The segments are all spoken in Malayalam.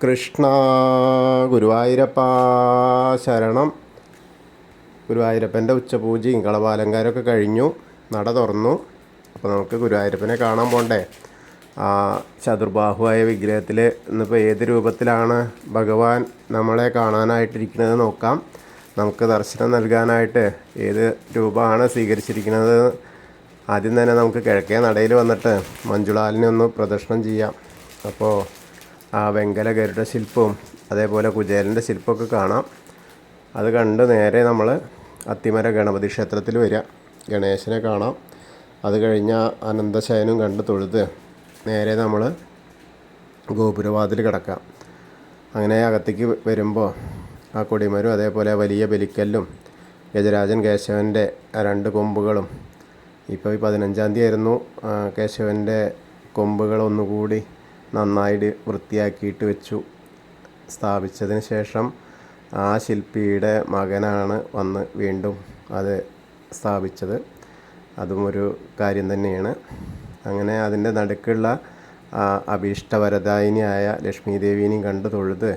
കൃഷ്ണ ഗുരുവായൂരപ്പ ശരണം. ഗുരുവായൂരപ്പൻ്റെ ഉച്ചപൂജയും കളഭാലങ്കാരമൊക്കെ കഴിഞ്ഞു, നട തുറന്നു. അപ്പോൾ നമുക്ക് ഗുരുവായൂരപ്പനെ കാണാൻ പോണ്ടേ. ആ ചതുർബാഹുവായ വിഗ്രഹത്തിൽ ഇന്നിപ്പോൾ ഏത് രൂപത്തിലാണ് ഭഗവാൻ നമ്മളെ കാണാനായിട്ടിരിക്കുന്നത് നോക്കാം. നമുക്ക് ദർശനം നൽകാനായിട്ട് ഏത് രൂപമാണ് സ്വീകരിച്ചിരിക്കുന്നത്. ആദ്യം തന്നെ നമുക്ക് കിഴക്കേ നടയിൽ വന്നിട്ട് മഞ്ജുളാലിനെ ഒന്ന് പ്രദക്ഷിണം ചെയ്യാം. അപ്പോൾ ആ വെങ്കല ഗരുഡ ശില്പവും അതേപോലെ കുചേലൻ്റെ ശില്പമൊക്കെ കാണാം. അത് കണ്ട് നേരെ നമ്മൾ അത്തിമര ഗണപതി ക്ഷേത്രത്തിൽ വരിക, ഗണേശനെ കാണാം. അത് കഴിഞ്ഞാൽ അനന്തശയനം കണ്ട് തൊഴുത് നേരെ നമ്മൾ ഗോപുരവാതിൽ കിടക്കാം. അങ്ങനെ അകത്തേക്ക് വരുമ്പോൾ ആ കൊടിമരും അതേപോലെ വലിയ ബലിക്കല്ലും ഗജരാജൻ കേശവൻ്റെ രണ്ട് കൊമ്പുകളും, ഇപ്പോൾ ഈ 15-ാം തീയതി ആയിരുന്നു കേശവൻ്റെ കൊമ്പുകൾ ഒന്നുകൂടി നന്നായിട്ട് വൃത്തിയാക്കിയിട്ട് വെച്ചു. സ്ഥാപിച്ചതിന് ശേഷം ആ ശില്പിയുടെ മകനാണ് വന്ന് വീണ്ടും അത് സ്ഥാപിച്ചത്. അതും ഒരു കാര്യം തന്നെയാണ്. അങ്ങനെ അതിൻ്റെ നടുക്കുള്ള അഭീഷ്ടവരദായിനിയായ ലക്ഷ്മി ദേവീനെയും കണ്ട് തൊഴുത്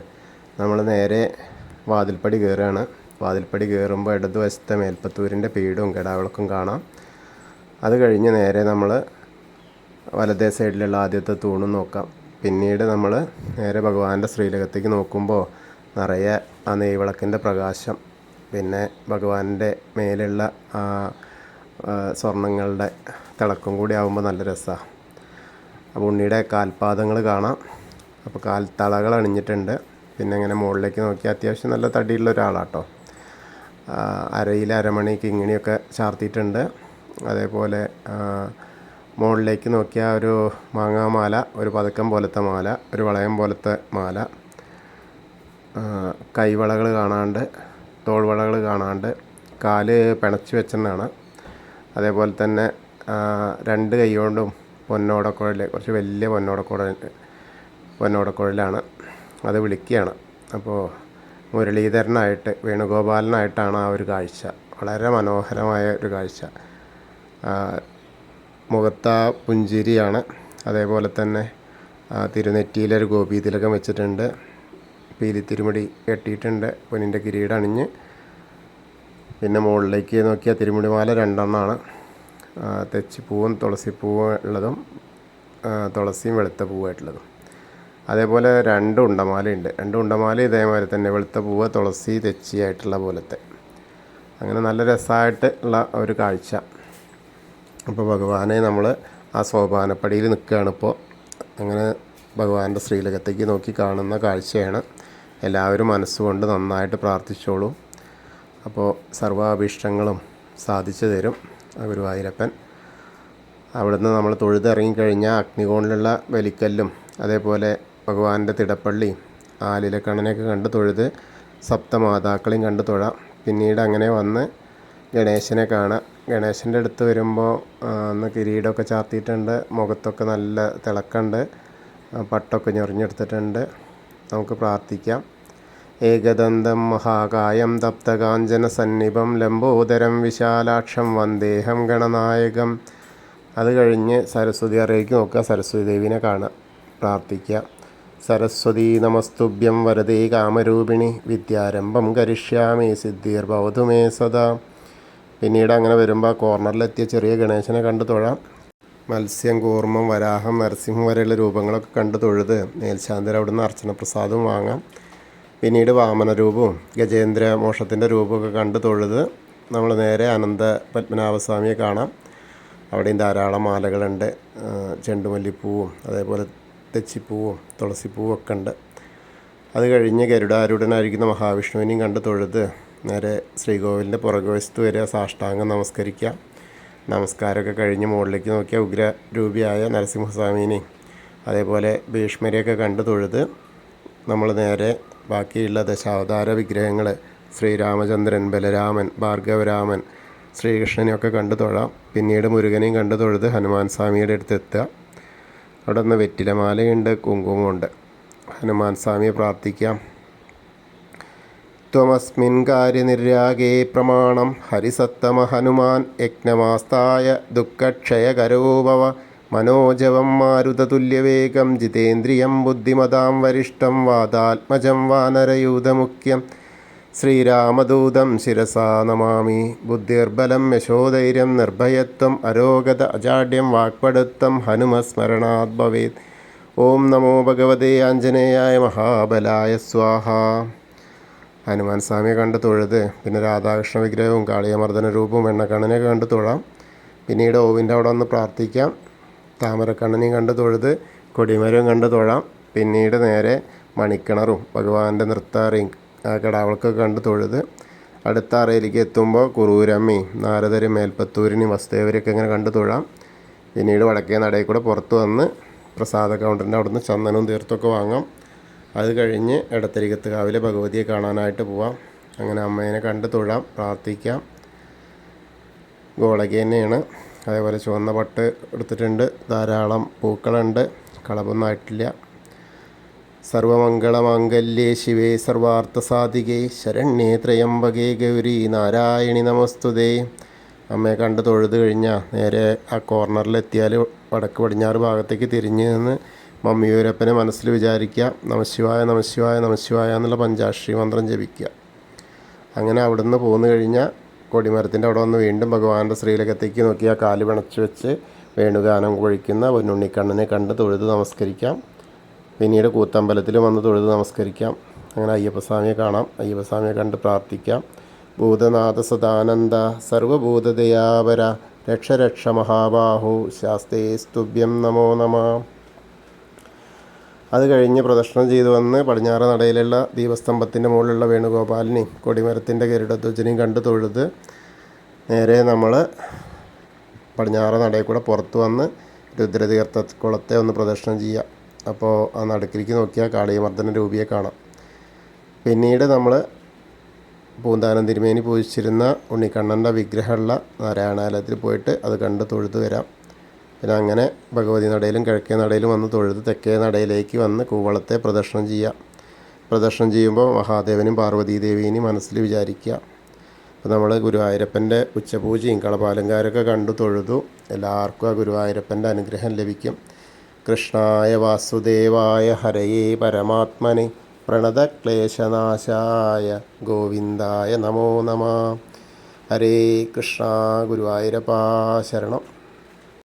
നമ്മൾ നേരെ വാതിൽപ്പടി കയറുകയാണ്. വാതിൽപ്പടി കയറുമ്പോൾ ഇടതുവശത്തെ മേൽപ്പത്തൂരിൻ്റെ പീഠവും കിടാവിളക്കും കാണാം. അത് കഴിഞ്ഞ് നേരെ നമ്മൾ വലതേ സൈഡിലുള്ള ആദ്യത്തെ തൂണും നോക്കാം. പിന്നീട് നമ്മൾ നേരെ ഭഗവാന്റെ ശ്രീലകത്തേക്ക് നോക്കുമ്പോൾ നിറയെ ആ നെയ്വിളക്കിൻ്റെ പ്രകാശം, പിന്നെ ഭഗവാന്റെ മേലുള്ള ആ സ്വർണ്ണങ്ങളുടെ തിളക്കം കൂടി ആകുമ്പോൾ നല്ല രസമാണ്. അപ്പോൾ ഉണ്ണിയുടെ കാൽപാദങ്ങൾ കാണാം. അപ്പോൾ കാൽത്തളകൾ അണിഞ്ഞിട്ടുണ്ട്. പിന്നെ ഇങ്ങനെ മുകളിലേക്ക് നോക്കിയാൽ അത്യാവശ്യം നല്ല തടിയുള്ള ഒരാളാട്ടോ. അരയിൽ അരമണി കിങ്ങിണിയൊക്കെ ചാർത്തിയിട്ടുണ്ട്. അതേപോലെ മുകളിലേക്ക് നോക്കിയാൽ ഒരു മാങ്ങാമാല, ഒരു പതക്കം പോലത്തെ മാല, ഒരു വളയം പോലത്തെ മാല, കൈവളകൾ കാണാണ്ട്, തോൾവളകൾ കാണാണ്ട്, കാല് പിണച്ച് വെച്ചെന്നാണ്. അതേപോലെ തന്നെ രണ്ട് കൈ കൊണ്ടും പൊന്നോടക്കുഴൽ, കുറച്ച് വലിയ പൊന്നോടക്കുഴലാണ്, അത് വിളിക്കുകയാണ്. അപ്പോൾ മുരളീധരനായിട്ട് വേണുഗോപാലനായിട്ടാണ് ആ ഒരു കാഴ്ച. വളരെ മനോഹരമായ ഒരു കാഴ്ച. മുഖത്ത പുഞ്ചിരിയാണ്. അതേപോലെ തന്നെ തിരുനെറ്റിയിലൊരു ഗോപീതിലകം വെച്ചിട്ടുണ്ട്. പീലിത്തിരുമുടി കെട്ടിയിട്ടുണ്ട്. പൊന്നിൻ്റെ കിരീടം അണിഞ്ഞ്. പിന്നെ മുകളിലേക്ക് നോക്കിയാൽ തിരുമുടിമാല 2 എണ്ണമാണ്. തെച്ചിപ്പൂവും തുളസിപ്പൂവും ഉള്ളതും തുളസിയും വെളുത്ത പൂവായിട്ടുള്ളതും. അതേപോലെ 2 ഉണ്ടമാലയുണ്ട്. 2 ഉണ്ടമാല ഇതേമാതിരി തന്നെ വെളുത്ത പൂവ്, തുളസി, തെച്ചിയായിട്ടുള്ള പോലത്തെ. അങ്ങനെ നല്ല രസമായിട്ട് ഉള്ള ഒരു കാഴ്ച. അപ്പോൾ ഭഗവാനെ നമ്മൾ ആ സോപാനപ്പടിയിൽ നിൽക്കുകയാണ് ഇപ്പോൾ. അങ്ങനെ ഭഗവാന്റെ ശ്രീലകത്തേക്ക് നോക്കി കാണുന്ന കാഴ്ചയാണ്. എല്ലാവരും മനസ്സുകൊണ്ട് നന്നായിട്ട് പ്രാർത്ഥിച്ചോളൂ. അപ്പോൾ സർവാഭീഷ്ടങ്ങളും സാധിച്ചു തരും ഗുരുവായൂരപ്പൻ. അവിടുന്ന് നമ്മൾ തൊഴുതിറങ്ങിക്കഴിഞ്ഞാൽ അഗ്നികോണിലുള്ള ബലിക്കല്ലും അതേപോലെ ഭഗവാന്റെ തിടപ്പള്ളി, ആലിലക്കണ്ണനെയൊക്കെ കണ്ട് തൊഴുത് സപ്തമാതാക്കളെയും കണ്ട് തൊഴാം. പിന്നീട് അങ്ങനെ വന്ന് ഗണേശനെ കാണാം. ഗണേശൻ്റെ അടുത്ത് വരുമ്പോൾ അന്ന് കിരീടമൊക്കെ ചാർത്തിയിട്ടുണ്ട്. മുഖത്തൊക്കെ നല്ല തിളക്കമുണ്ട്. പട്ടൊക്കെ ഞൊറിഞ്ഞെടുത്തിട്ടുണ്ട്. നമുക്ക് പ്രാർത്ഥിക്കാം. ഏകദന്തം മഹാകായം തപ്തകാഞ്ചന സന്നിഭം ലംബോദരം വിശാലാക്ഷം വന്ദേഹം ഗണനായകം. അത് കഴിഞ്ഞ് സരസ്വതി അറയിലേക്ക് നോക്കുക. സരസ്വതി ദേവിനെ കാണാം, പ്രാർത്ഥിക്കുക. സരസ്വതി നമസ്തുഭ്യം വരദേ കാമരൂപിണി വിദ്യാരംഭം കരിഷ്യാമി സിദ്ധിർഭവതു മേ സദാ. പിന്നീട് അങ്ങനെ വരുമ്പോൾ കോർണറിലെത്തിയ ചെറിയ ഗണേശനെ കണ്ട് തൊഴാം. മത്സ്യം, കൂർമ്മം, വരാഹം, നരസിംഹം വരെയുള്ള രൂപങ്ങളൊക്കെ കണ്ട് തൊഴുത് മേൽശാന്തർ അവിടുന്ന് അർച്ചന പ്രസാദവും വാങ്ങാം. പിന്നീട് വാമന രൂപവും ഗജേന്ദ്ര മോക്ഷത്തിൻ്റെ രൂപമൊക്കെ കണ്ട് തൊഴുത് നമ്മൾ നേരെ അനന്ത പത്മനാഭസ്വാമിയെ കാണാം. അവിടെയും ധാരാളം മാലകളുണ്ട്. ചെണ്ടുമല്ലിപ്പൂവും അതേപോലെ തെച്ചിപ്പൂവും തുളസിപ്പൂവും ഒക്കെ ഉണ്ട്. അത് കഴിഞ്ഞ് ഗരുഡാരൂഢനായിരിക്കുന്ന മഹാവിഷ്ണുവിനെയും കണ്ട് തൊഴുത് നേരെ ശ്രീകോവിലിൻ്റെ പുറകുവശത്ത് വരെ സാഷ്ടാംഗം നമസ്കരിക്കുക. നമസ്കാരമൊക്കെ കഴിഞ്ഞ് മുകളിലേക്ക് നോക്കിയാൽ ഉഗ്രരൂപിയായ നരസിംഹസ്വാമീനെയും അതേപോലെ ഭീഷ്മരെയൊക്കെ കണ്ട് തൊഴുത് നമ്മൾ നേരെ ബാക്കിയുള്ള ദശാവതാര വിഗ്രഹങ്ങൾ ശ്രീരാമചന്ദ്രൻ, ബലരാമൻ, ഭാർഗവരാമൻ, ശ്രീകൃഷ്ണനെയൊക്കെ കണ്ട് തൊഴാം. പിന്നീട് മുരുകനെയും കണ്ട് തൊഴുത് ഹനുമാൻ സ്വാമിയുടെ അടുത്ത് എത്തുക. അവിടെ നിന്ന് വെറ്റിലമാലയുണ്ട്, കുങ്കുമമുണ്ട്. ഹനുമാൻ സ്വാമിയെ പ്രാർത്ഥിക്കാം. ത്വമസ്മിൻ കാര്യനിര്യാഗേ പ്രമാണം ഹരിസത്തമ ഹനുമാൻ യജ്ഞമാസ്തായ ദുഃഖക്ഷയകരോ ഭവ മനോജവം മാരുതതുല്യവേഗം ജിതേന്ദ്രിയം ബുദ്ധിമതാം വരിഷ്ടം വാതാത്മജം വാനരയൂഥമുഖ്യം ശ്രീരാമദൂതം ശിരസാ നമാമി. ബുദ്ധിർബലം യശോധൈര്യം നിർഭയത്വം അരോഗത അജാഡ്യം വാക്പടുത്തം ഹനുമസ്മരണാത് ഭവേത്. ഓം നമോ ഭഗവതേ ആഞ്ജനേയായ മഹാബലായ സ്വാഹ. ഹനുമാൻ സ്വാമിയെ കണ്ട് തൊഴുത് പിന്നെ രാധാകൃഷ്ണ വിഗ്രഹവും കാളിയമർദ്ദന രൂപവും എണ്ണക്കണ്ണനെയൊക്കെ കണ്ട് തൊഴാം. പിന്നീട് ഓവിൻ്റെ അവിടെ ഒന്ന് പ്രാർത്ഥിക്കാം. താമരക്കണ്ണനെയും കണ്ട് തൊഴുത് കൊടിമരവും കണ്ട് തൊഴാം. പിന്നീട് നേരെ മണിക്കിണറും ഭഗവാന്റെ നൃത്താറയും കിടാവളക്കൊക്കെ കണ്ട് തൊഴുത് അടുത്ത അറയിലേക്ക് എത്തുമ്പോൾ കുറൂരമ്മയും നാരദരും മേൽപ്പത്തൂരിനെയും വസുദേവരെയൊക്കെ ഇങ്ങനെ കണ്ട് തൊഴാം. പിന്നീട് വടക്കേ നടയിൽ കൂടെ പുറത്ത് വന്ന് പ്രസാദ കൗണ്ടറിൻ്റെ അവിടുന്ന് ചന്ദനവും തീർത്തൊക്കെ വാങ്ങാം. അത് കഴിഞ്ഞ് എടത്തരികത്ത് കാവിലെ ഭഗവതിയെ കാണാനായിട്ട് പോവാം. അങ്ങനെ അമ്മേനെ കണ്ട് തൊഴാം, പ്രാർത്ഥിക്കാം. ഗോളകി തന്നെയാണ്. അതേപോലെ ചുവന്ന പട്ട് എടുത്തിട്ടുണ്ട്. ധാരാളം പൂക്കളുണ്ട്. കളഭൊന്നും ആയിട്ടില്ല. സർവമംഗളമാംഗല്യേ ശിവേ സർവാർത്ഥസാധികേ ശരണ്യേ ത്രയംബകേ ഗൗരി നാരായണി നമസ്തുതേ. അമ്മയെ കണ്ട് തൊഴുത് കഴിഞ്ഞാൽ നേരെ ആ കോർണറിലെത്തിയാൽ വടക്ക് പടിഞ്ഞാറ് ഭാഗത്തേക്ക് തിരിഞ്ഞ് നിന്ന് മമ്മിയൂരപ്പനെ മനസ്സിൽ വിചാരിക്കുക. നമശിവായ നമശിവായ നമശിവായ എന്നുള്ള പഞ്ചാക്ഷരി മന്ത്രം ജപിക്കുക. അങ്ങനെ അവിടുന്ന് പോന്നു കഴിഞ്ഞാൽ കൊടിമരത്തിൻ്റെ അവിടെ വന്ന് വീണ്ടും ഭഗവാന്റെ ശ്രീലകത്തേക്ക് നോക്കി ആ കാല് പിണച്ച് വെച്ച് വേണുഗാനം കൊഴിക്കുന്ന പൊന്നുണ്ണിക്കണ്ണനെ കണ്ട് തൊഴുത് നമസ്കരിക്കാം. പിന്നീട് കൂത്തമ്പലത്തിൽ വന്ന് തൊഴുത് നമസ്കരിക്കാം. അങ്ങനെ അയ്യപ്പസ്വാമിയെ കാണാം. അയ്യപ്പസ്വാമിയെ കണ്ട് പ്രാർത്ഥിക്കാം. ഭൂതനാഥ സദാനന്ദ സർവഭൂതദയാപര രക്ഷ രക്ഷ മഹാബാഹു ശാസ്തേ സ്തുഭ്യം നമോ നമ. അത് കഴിഞ്ഞ് പ്രദക്ഷിണം ചെയ്ത് വന്ന് പടിഞ്ഞാറ് നടയിലുള്ള ദീപസ്തംഭത്തിൻ്റെ മുകളിലുള്ള വേണുഗോപാലിനെയും കൊടിമരത്തിൻ്റെ ഗരുഡധ്വജനെയും കണ്ട് തൊഴുത് നേരെ നമ്മൾ പടിഞ്ഞാറ് നടയിൽ കൂടെ പുറത്ത് വന്ന് രുദ്രതീർത്ഥക്കുളത്തെ ഒന്ന് പ്രദക്ഷിണം ചെയ്യുക. അപ്പോൾ ആ നടുക്കിലേക്ക് നോക്കിയാൽ കാളിയമർദ്ദന രൂപിയെ കാണാം. പിന്നീട് നമ്മൾ പൂന്താനം തിരുമേനി പൂജിച്ചിരുന്ന ഉണ്ണിക്കണ്ണൻ്റെ വിഗ്രഹമുള്ള നാരായണാലയത്തിൽ പോയിട്ട് അത് കണ്ട് തൊഴുത് വരാം. പിന്നെ അങ്ങനെ ഭഗവതി നടയിലും കിഴക്കേ നടയിലും വന്ന് തൊഴുത് തെക്കേ നടയിലേക്ക് വന്ന് കൂവളത്തെ പ്രദക്ഷിണം ചെയ്യുക. പ്രദക്ഷിണം ചെയ്യുമ്പോൾ മഹാദേവനും പാർവതീദേവീനെയും മനസ്സിൽ വിചാരിക്കുക. അപ്പോൾ നമ്മൾ ഗുരുവായൂരപ്പൻ്റെ ഉച്ചപൂജയും കളപാലങ്കാരമൊക്കെ കണ്ടു തൊഴുതു. എല്ലാവർക്കും ആ ഗുരുവായൂരപ്പൻ്റെ അനുഗ്രഹം ലഭിക്കും. കൃഷ്ണായ വാസുദേവായ ഹരയേ പരമാത്മനെ പ്രണതക്ലേശനാശായ ഗോവിന്ദായ നമോ നമ. ഹരേ കൃഷ്ണ. ഗുരുവായൂരപ്പാ ശരണം.